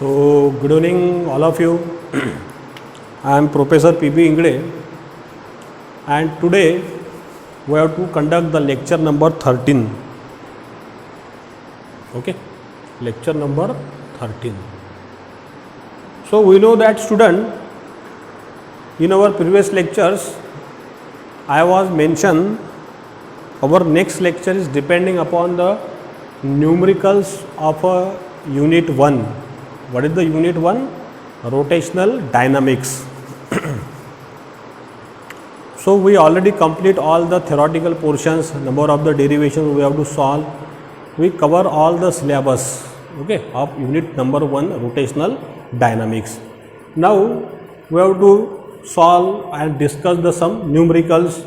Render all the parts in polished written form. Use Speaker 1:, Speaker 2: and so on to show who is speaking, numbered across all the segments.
Speaker 1: So, good evening all of you. I am Professor P.B. Ingde, and today we have to conduct the lecture number 13. Okay, lecture number 13. So, we know that student, in our previous lectures, I was mentioned our next lecture is depending upon the numericals of a unit 1. What is the unit 1? Rotational dynamics. So we already complete all the theoretical portions, number of the derivations we have to solve. We cover all the syllabus, okay, of unit number 1, rotational dynamics. Now we have to solve and discuss the some numericals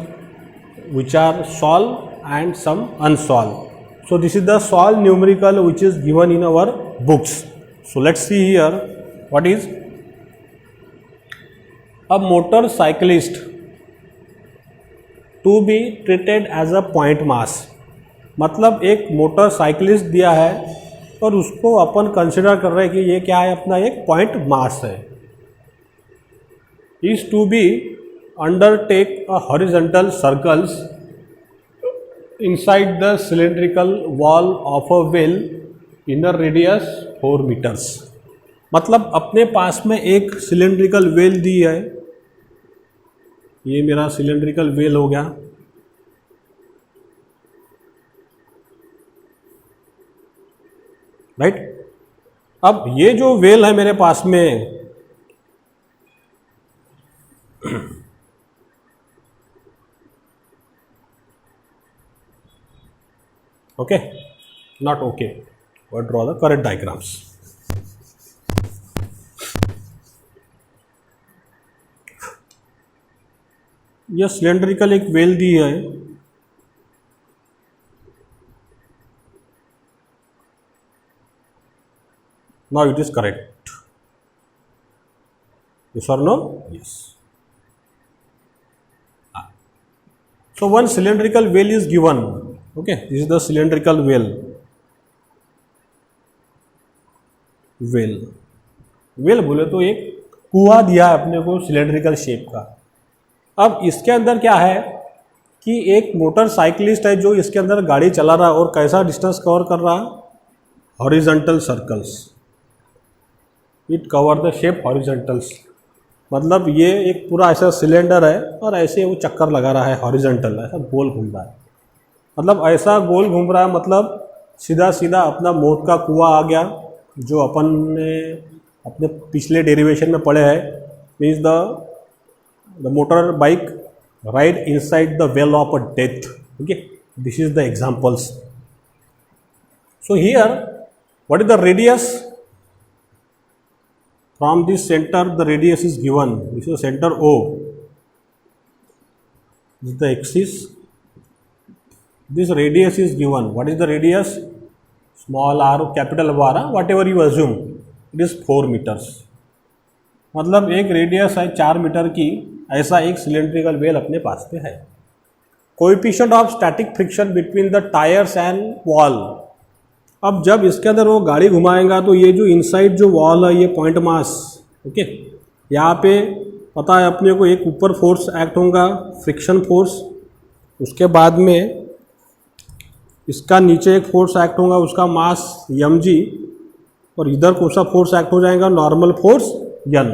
Speaker 1: which are solved and some unsolved. So this is the solved numerical which is given in our books. So let's see here what is a motorcyclist to be treated as a point mass. मतलब एक motorcyclist दिया है और उसको अपन consider कर रहे हैं कि ये क्या है, अपना एक पॉइंट मास है. Is to be undertake a horizontal circles inside the cylindrical wall of a well inner radius 4 meters. मतलब अपने पास में एक सिलेंड्रिकल वेल दी है. ये मेरा सिलेंड्रिकल वेल हो गया. राइट. अब ये जो वेल है मेरे पास में, okay, not okay, but draw the correct diagrams. यह सिलेंड्रिकल एक वेल दी है. Now it is correct. Yes or no? Yes. So one cylindrical well is given. Okay, this is the cylindrical well. Well बोले तो एक कुआं दिया है अपने को सिलेंड्रिकल शेप का. अब इसके अंदर क्या है कि एक मोटरसाइकिलिस्ट है जो इसके अंदर गाड़ी चला रहा है और कैसा डिस्टेंस कवर कर रहा है, horizontal circles. It cover the shape horizontals. मतलब ये एक पूरा ऐसा सिलेंडर है और ऐसे वो चक्कर लगा रहा है हॉरिजॉन्टल, ऐसा गोल घूम रहा है. मतलब ऐसा गोल घूम रहा है, मतलब सीधा सीधा अपना मौत का कुआं आ गया जो अपन ने अपने पिछले डेरिवेशन में पढ़े हैं. Means the motor bike ride inside the well of a death. Okay, this is the examples. So here what is the radius from this centre? The radius is given. This is centre O. This is the axis. This radius is given. What is the radius? Small r, capital R, whatever you assume. It is 4 meters. मतलब एक radius है 4 metre की. ऐसा एक cylindrical well अपने पास में है. Coefficient of static friction between the tyres and wall. अब जब इसके अंदर वो गाड़ी घुमाएगा तो ये जो इनसाइड जो वॉल है, ये पॉइंट मास. ओके, यहाँ पे पता है अपने को एक ऊपर फोर्स एक्ट होगा, फ्रिक्शन फोर्स. उसके बाद में इसका नीचे एक फोर्स एक्ट होगा, उसका मास mg, और इधर कौन सा फोर्स एक्ट हो जाएगा, normal force n.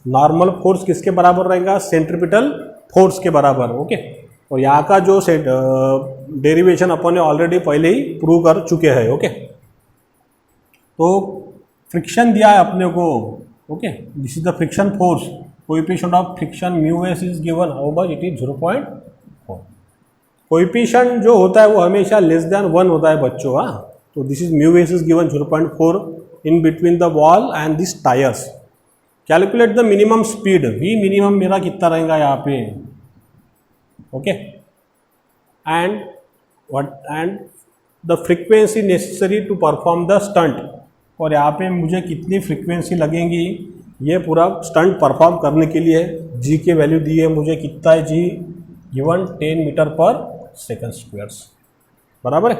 Speaker 1: Normal force किसके बराबर रहेगा? सेंट्रीपिटल फोर्स के बराबर. ओके, और यहाँ का जो डेरिवेशन अपन ने ऑलरेडी पहले ही प्रूव कर चुके हैं. ओके, तो फ्रिक्शन दिया है अपने को. Okay, this is the friction force. Coefficient of friction μs is given. How much? It is 0.4. Coefficient जो होता है वो हमेशा लेस देन 1 होता है बच्चों. हाँ, तो this is μs is given 0.4 in between the wall and this tyres. Calculate the minimum speed. v minimum मेरा कितना रहेगा यहाँ पे? Okay, and the frequency necessary to perform the stunt. और यहाँ पे मुझे कितनी फ्रीक्वेंसी लगेंगी ये पूरा स्टंट परफॉर्म करने के लिए. g की वैल्यू दी है मुझे, कितना है g गिवन 10 मीटर पर सेकंड स्क्वायर्स. बराबर है.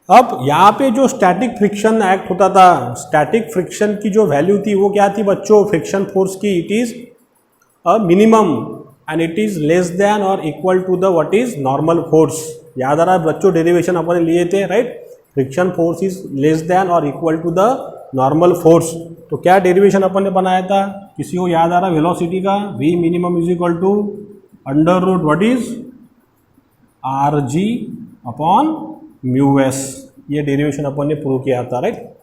Speaker 1: अब यहाँ पे जो स्टैटिक फ्रिक्शन एक्ट होता था, स्टैटिक फ्रिक्शन की जो वैल्यू थी वो क्या थी बच्चों, फ्रिक्शन फोर्स की, it is a minimum and it is less than और equal to the what is normal force. याद आ रहा है बच्चों, डेरिवेशन अपन लिए थे, right. Friction force is less than और equal to the normal force. तो क्या डेरिवेशन अपन ने बनाया था, किसी को याद आ रहा वेलोसिटी का, v minimum is equal to under root what is r g upon mu s. ये डेरिवेशन अपन ने प्रूव किया था, राइट।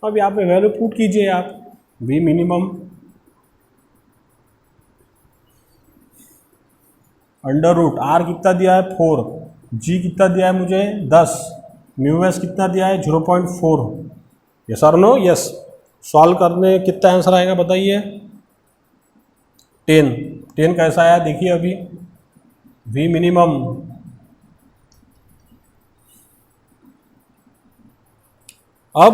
Speaker 1: अब यहाँ पे वैल्यू पुट कीजिए आप, v minimum under root r कितना दिया है 4, जी कितना दिया है मुझे 10, म्यू एस कितना दिया है 0.4। यस और नो, यस। सॉल्व करने कितना आंसर आएगा बताइए, 10। 10 कैसा आया देखिए अभी, v मिनिमम अब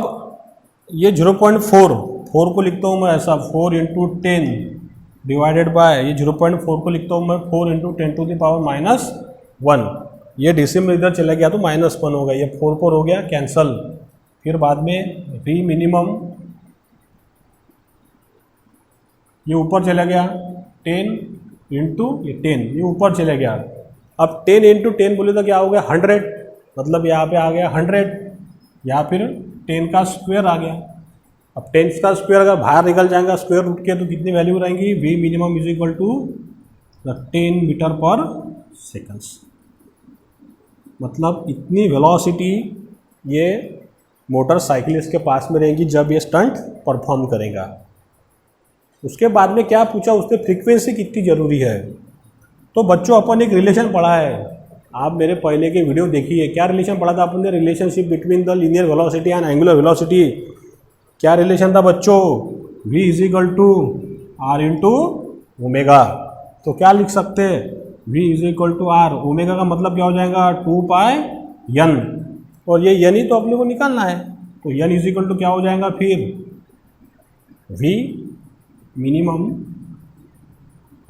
Speaker 1: ये 0.4 को लिखता हूँ मैं ऐसा, 4 इंटू 10 डिवाइडेड बाय, ये 0.4 को लिखता हूँ मैं 4 इंटू 10 टू द पावर -1। ये डिसिमल इधर चला गया तो -1 हो गया, ये 4 हो गया कैंसल। फिर बाद में v मिनिमम ये ऊपर चला गया 10 इंटू ये 10, ये ऊपर चला गया। अब 10 इंटू 10 बोले तो क्या हो गया 100, मतलब यहाँ पे आ गया 100, या फिर 10 का स्क्वायर आ गया। अब 10 का स्क्वायर अगर बाहर निकल जाएगा स्क्वायर रूट के तो कितनी वैल्यू रहेंगी, v minimum is equal to 10 metre per seconds. मतलब इतनी वेलोसिटी ये मोटरसाइकिलिस्ट के पास में रहेंगी जब ये स्टंट परफॉर्म करेगा। उसके बाद में क्या पूछा उसने, फ्रीक्वेंसी कितनी ज़रूरी है। तो बच्चों अपन एक रिलेशन पढ़ा है, आप मेरे पहले के वीडियो देखिए, क्या रिलेशन पढ़ा था अपन ने, relationship between the linear velocity and angular velocity. क्या रिलेशन था बच्चों, v is equal to r into omega. तो क्या लिख सकते हैं, v is equal to r, omega का मतलब क्या हो जाएगा 2 पाई n, और ये n ही तो अपने को निकालना है। तो n इज इक्वल टू क्या हो जाएगा फिर, v minimum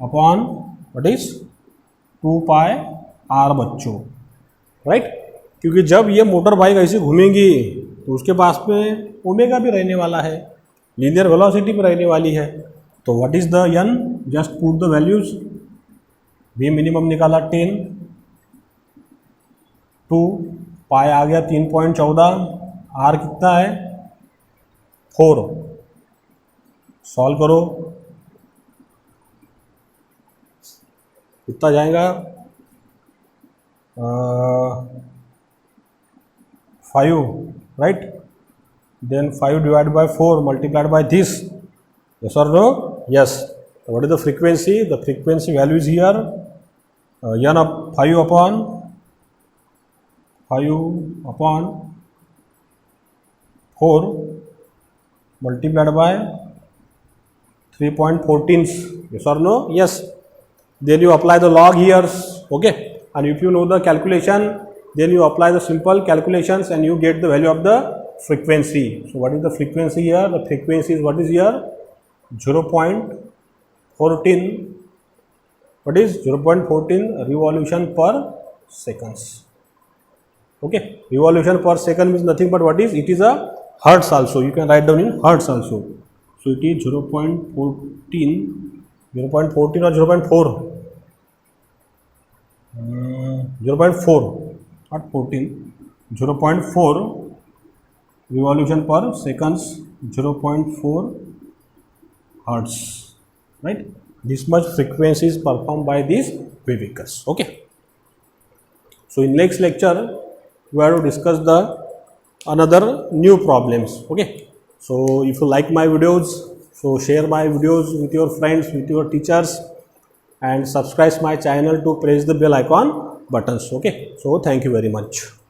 Speaker 1: upon what is 2 pi r बच्चों, राइट। क्योंकि जब ये मोटर बाइक ऐसे घूमेंगी तो उसके पास में ओमेगा भी रहने वाला है, लीनियर वेलोसिटी भी रहने वाली है। तो what is the n, just put the values, v minimum निकाला 10, 2 पाई आ गया 3.14, r कितना है 4, सॉल्व करो कितना जाएगा 5, right. Then 5 divide by 4 multiplied by this, yes or no, yes. What is the frequency? The frequency value is here n of 5 upon 4 multiplied by 3.14, yes or no, yes. Then you apply the log here, okay, and if you know the calculation then you apply the simple calculations and you get the value of the frequency. So what is the frequency here, the frequency is what is here 0.14, what is 0.14 revolution per seconds, okay. Revolution per second means nothing but what is, it is a hertz also, you can write down in hertz also. So it is 0.14 or 0.4, 0.4 not 14, 0.4 revolution per seconds, 0.4 hertz, right. This much frequency is performed by these vehicles, okay. So in next lecture we are to discuss the another new problems, okay. So if you like my videos, so share my videos with your friends, with your teachers, and subscribe my channel to press the bell icon buttons, okay. So thank you very much.